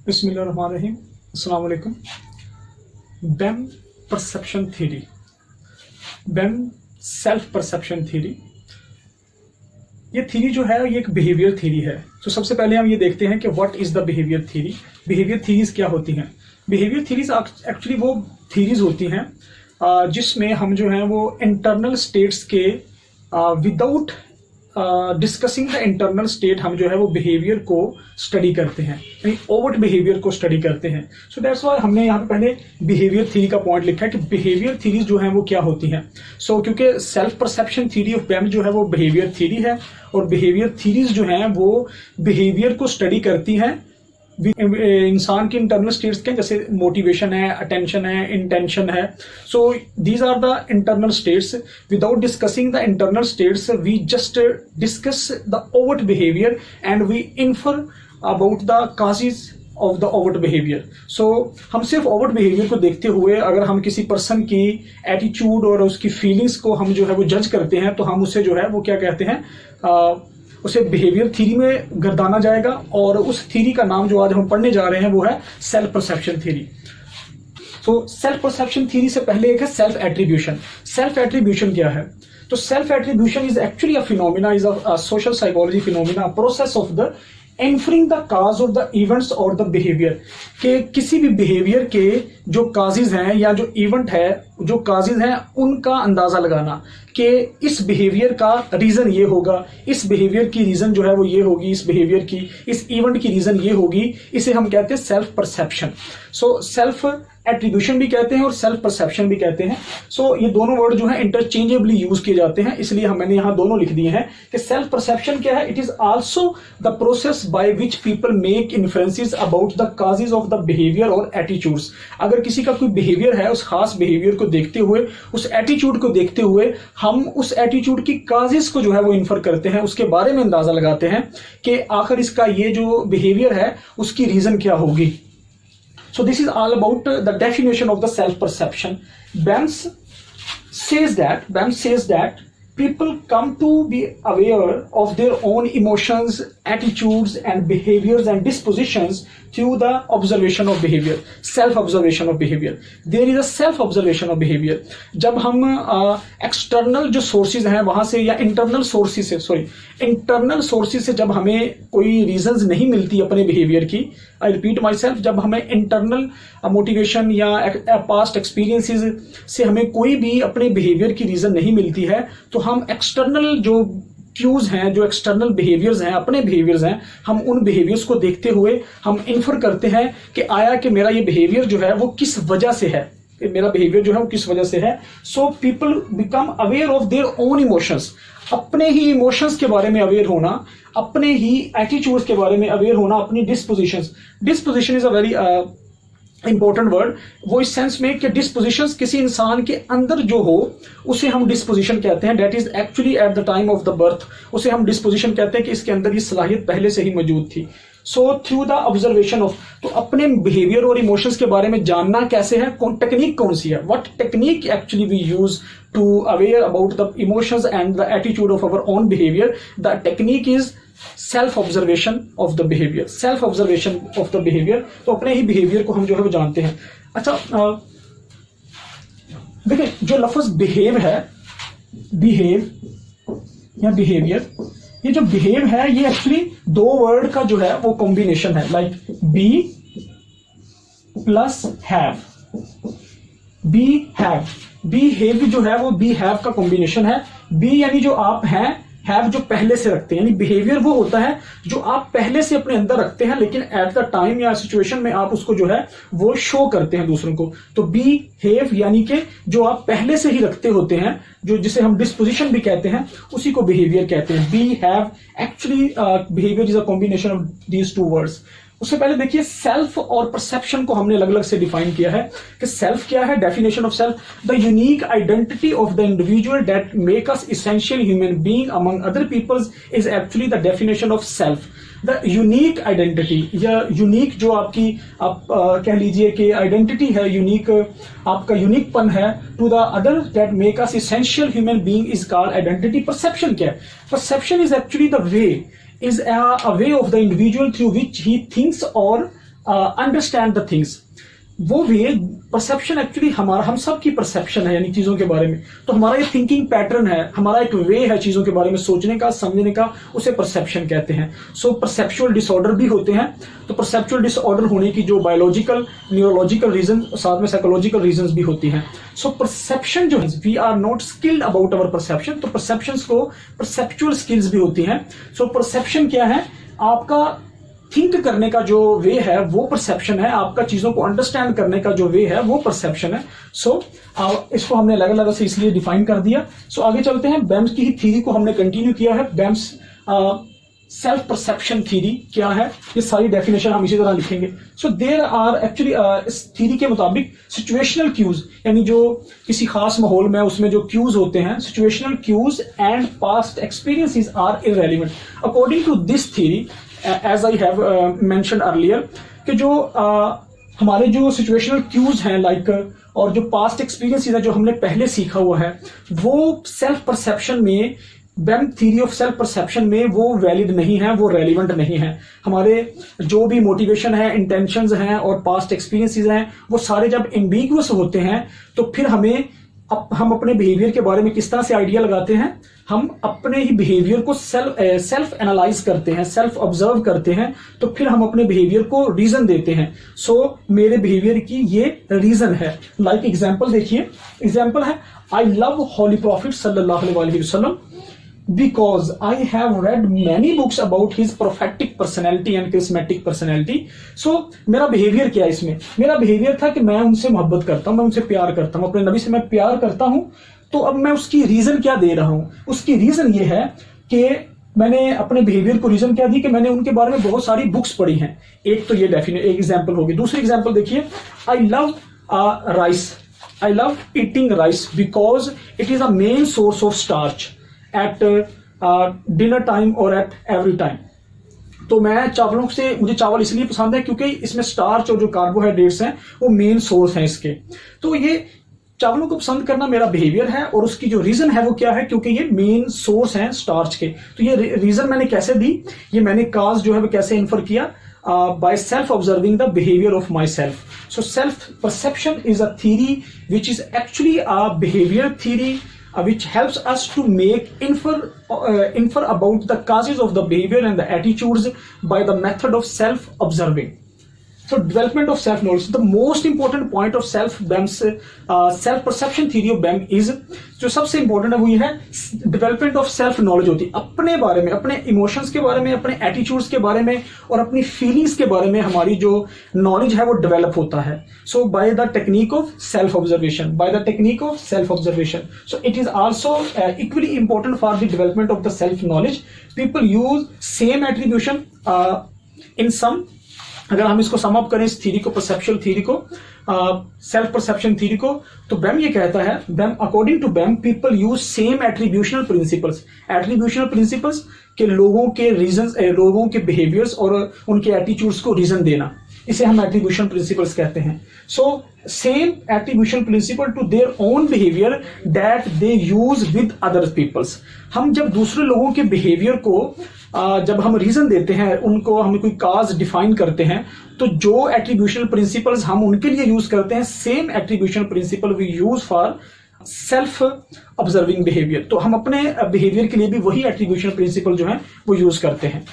बिस्मिल्लाहिर्रहमानिर्रहीम। अस्सलाम वालेकुम। बेम परसेप्शन थ्योरी, बेम सेल्फ परसेप्शन थ्योरी, ये थ्योरी जो है ये एक बिहेवियर थ्योरी है। तो सबसे पहले हम ये देखते हैं कि what is the behaviour theory. Behaviour theories क्या होती हैं? बिहेवियर थ्योरीज एक्चुअली वो थ्योरीज होती हैं जिसमें हम जो है वो इंटरनल स्टेट्स के without discussing the internal state हम जो है वो बिहेवियर को स्टडी करते हैं, यानी ओवर्ट बिहेवियर को स्टडी करते हैं। सो दैट्स व्हाई हमने यहाँ पे पहले बिहेवियर थ्योरी का पॉइंट लिखा है कि बिहेवियर थ्योरीज जो है वो क्या होती हैं। सो क्योंकि सेल्फ परसेप्शन थ्योरी ऑफ बेम जो है वो बिहेवियर थ्योरी है और बिहेवियर थ्योरीज जो हैं वो बिहेवियर को स्टडी करती हैं इंसान के इंटरनल स्टेट्स के, जैसे मोटिवेशन है, अटेंशन है, इंटेंशन है। So these are the internal states. Without discussing the internal states we just discuss the overt behaviour and we infer about the causes of the overt behaviour. So हम सिर्फ overt behaviour को देखते हुए अगर हम किसी person की attitude और उसकी फीलिंग्स को हम जो है वो जज करते हैं तो हम उसे जो है वो क्या कहते हैं, उसे बिहेवियर थ्योरी में गर्दाना जाएगा। और उस थ्योरी का नाम जो आज हम पढ़ने जा रहे हैं वो है self perception theory. So self perception theory से पहले एक है सेल्फ एट्रीब्यूशन। सेल्फ एट्रीब्यूशन क्या है? तो self attribution is actually a phenomena, is a social psychology phenomena, process of the inferring the cause of the events और the behaviour, के किसी भी बिहेवियर के जो काजेज हैं या जो इवेंट है, जो काजेज हैं उनका अंदाजा लगाना कि इस बिहेवियर का रीजन ये होगा, इस बिहेवियर की रीजन जो है वो ये होगी, इस बिहेवियर की, इस इवेंट की रीजन ये होगी। इसे हम कहते हैं self perception. So self attribution भी कहते हैं और सेल्फ परसेप्शन भी कहते हैं। सो ये दोनों वर्ड जो है इंटरचेंजेबली यूज किए जाते हैं, इसलिए मैंने यहां दोनों लिख दिए हैं कि सेल्फ परसेप्शन क्या है? It is also the process by which people make influences about the causes of the behaviour और एटीट्यूड्स। अगर किसी का कोई बिहेवियर है, उस खास बिहेवियर को देखते हुए, उस एटीट्यूड को देखते हुए हम उस एटीट्यूड की काजेज को जो है वो इन्फर करते हैं, उसके बारे में अंदाजा लगाते हैं कि आखिर इसका ये जो बिहेवियर है उसकी रीजन क्या होगी। So this is all about the definition of the self-perception. Bem says that people come to be aware of their own emotions, attitudes, and behaviors and dispositions through the observation of behavior, self-observation of behavior. There is a self-observation of behavior. जब हम external जो sources हैं वहां से या internal sources से जब हमें कोई रीजंस नहीं मिलती अपने बिहेवियर की, आई रिपीट माई सेल्फ, जब हमें इंटरनल मोटिवेशन या पास्ट एक्सपीरियंसेस से हमें कोई भी अपने बिहेवियर की रीजन नहीं मिलती है तो हम एक्सटर्नल जो क्यूज हैं, जो एक्सटर्नल बिहेवियर्स हैं, अपने बिहेवियर्स हैं, हम उन बिहेवियर्स को देखते हुए हम इन्फर करते हैं कि आया कि मेरा ये बिहेवियर जो है वो किस वजह से है, मेरा बिहेवियर जो है वो किस वजह से है। So people become aware of their own emotions, अपने ही इमोशंस के बारे में अवेयर होना, अपने ही एटीट्यूड्स के बारे में अवेयर होना, अपनी disposition is a very important word. वो इस सेंस में कि डिस्पोजिशंस किसी इंसान के अंदर जो हो उसे हम डिस्पोजिशन कहते हैं। That is actually at the time of the birth, उसे हम डिस्पोजिशन कहते हैं कि इसके अंदर ये सलाहियत पहले से ही मौजूद थी। So through the observation of, तो अपने बिहेवियर और इमोशंस के बारे में जानना कैसे है, टेक्निक कौन सी है, what technique actually we use to aware about the emotions and the attitude of our own behaviour. The technique is self observation of the behaviour, self observation of the behaviour. तो अपने ही behaviour को हम जो है वो जानते हैं। अच्छा, देखिए जो लफ्ज बिहेव है, बिहेव या बिहेवियर, ये जो बिहेव है ये एक्चुअली दो वर्ड का जो है वो कॉम्बिनेशन है, like be plus have, be have, be have जो है वो बी हैव का कॉम्बिनेशन है। बी यानी जो आप हैं, हैव जो पहले से रखते हैं, यानी बिहेवियर वो होता है जो आप पहले से अपने अंदर रखते हैं लेकिन एट द टाइम या सिचुएशन में आप उसको जो है वो शो करते हैं दूसरों को। तो बी हेव यानी कि जो आप पहले से ही रखते होते हैं, जो जिसे हम डिस्पोजिशन भी कहते हैं, उसी को बिहेवियर कहते हैं। Be have, actually behaviour is a combination of these two words. उससे पहले देखिए सेल्फ और परसेप्शन को हमने अलग अलग से डिफाइन किया है कि सेल्फ क्या है। Definition of self, the unique identity of the individual that make us essential human being among other peoples is actually the definition of self. The unique identity या यूनिक जो आपकी आप कह लीजिए कि आइडेंटिटी है, यूनिक आपका यूनिकपन है to the other that make us essential human being is called identity. Perception क्या है? Perception is actually the way, is a way of the individual through which he thinks or understand the things. वो वे perception actually हमारा, हम सब की perception है यानी चीजों के बारे में। तो हमारा ये थिंकिंग पैटर्न है, हमारा एक वे है चीजों के बारे में सोचने का, समझने का, उसे परसेप्शन कहते हैं। सो परसेप्चुअल डिसऑर्डर भी होते हैं। तो परसेप्चुअल डिसऑर्डर होने की जो बायोलॉजिकल, न्यूरोलॉजिकल रीजन, साथ में साइकोलॉजिकल रीजन भी होती हैं। सो परसेप्शन जो है, we are not skilled about our perception. तो परसेप्शन को परसेप्चुअल स्किल्स भी होती हैं। सो परसेप्शन क्या है? आपका थिंक करने का जो वे है वो परसेप्शन है, आपका चीजों को अंडरस्टैंड करने का जो वे है वो परसेप्शन है। सो इसको हमने अलग अलग से इसलिए डिफाइन कर दिया। सो आगे चलते हैं, बैम्स की ही थ्योरी को हमने कंटिन्यू किया है। बैम्स सेल्फ परसेप्शन थ्योरी क्या है, ये सारी डेफिनेशन हम इसी तरह लिखेंगे। सो देयर आर एक्चुअली इस थ्योरी के मुताबिक सिचुएशनल क्यूज, यानी जो किसी खास माहौल में उसमें जो क्यूज होते हैं, situational cues and past experiences are irrelevant according to this theory. As I have mention earlier कि जो हमारे जो सिचुएशनल क्यूज हैं लाइक, और जो पास्ट एक्सपीरियंस है जो हमने पहले सीखा हुआ है, वो सेल्फ परसेप्शन में, बैम थ्योरी ऑफ सेल्फ परसेप्शन में वो वैलिड नहीं है, वो रेलिवेंट नहीं है। हमारे जो भी मोटिवेशन है, इंटेंशंस हैं और पास्ट एक्सपीरियंसेस हैं, वो सारे जब एम्बिगुअस होते हैं तो फिर हम अपने बिहेवियर के बारे में किस तरह से आइडिया लगाते हैं? हम अपने ही बिहेवियर को सेल्फ एनालाइज करते हैं, सेल्फ ऑब्जर्व करते हैं, तो फिर हम अपने बिहेवियर को रीजन देते हैं। सो मेरे बिहेवियर की ये रीजन है। लाइक एग्जांपल देखिए, एग्जांपल है, आई लव होली प्रॉफिट सल्लल्लाहु अलैहि वसल्लम because I have read many books about his prophetic personality and charismatic personality. So मेरा बिहेवियर क्या है इसमें? मेरा बिहेवियर था कि मैं उनसे मोहब्बत करता हूं, मैं उनसे प्यार करता हूं, अपने नबी से मैं प्यार करता हूं। तो अब मैं उसकी रीजन क्या दे रहा हूं? उसकी रीजन ये है कि मैंने अपने बिहेवियर को रीजन क्या दी कि मैंने उनके बारे में बहुत सारी बुक्स पढ़ी हैं। एक तो ये डेफिनेट एक एग्जाम्पल होगी। दूसरी एग्जाम्पल देखिए, I love rice, I love eating rice because it is a main source of starch at dinner time और एट एवरी टाइम। तो मैं चावलों से, मुझे चावल इसलिए पसंद है क्योंकि इसमें स्टार्च और जो कार्बोहाइड्रेट्स हैं वो मेन सोर्स हैं इसके। तो ये चावलों को पसंद करना मेरा बिहेवियर है, और उसकी जो रीजन है वो क्या है? क्योंकि ये मेन सोर्स हैं स्टार्च के। तो ये रीजन मैंने कैसे दी? ये मैंने काज जो है वो कैसे इन्फर किया? by self observing the behavior of myself. So self perception is a theory which is actually a behavior theory which helps us to make infer about the causes of the behavior and the attitudes by the method of self observing. So development of self knowledge, the most important point of self perception theory of BEM is, जो सबसे important है वो ये है, development of self knowledge होती है। अपने बारे में, अपने इमोशंस के बारे में, अपने एटीट्यूड्स के बारे में और अपनी फीलिंग्स के बारे में हमारी जो नॉलेज है वो डेवलप होता है। So by the technique of self observation, by the technique of self observation. So it is also equally important for the development of the self knowledge. People use same attribution in sum. अगर हम इसको sum up करें इस theory को, perceptual theory को, self perception theory को, तो Bem ये कहता है, Bem according to Bem people use same attributional principles. Attributional principles के लोगों के रीजंस, लोगों के बिहेवियर्स और उनके एटीट्यूड्स को रीजन देना, इसे हम एट्रीब्यूशन प्रिंसिपल्स कहते हैं। So same attribution principle to their own behaviour that they use with other peoples. हम जब दूसरे लोगों के बिहेवियर को जब हम रीजन देते हैं, उनको हम कोई काज डिफाइन करते हैं, तो जो एट्रीब्यूशनल प्रिंसिपल्स हम उनके लिए यूज करते हैं, same attributional principle we use for self observing behaviour. तो हम अपने बिहेवियर के लिए भी वही एट्रीब्यूशनल प्रिंसिपल जो है वो यूज करते हैं।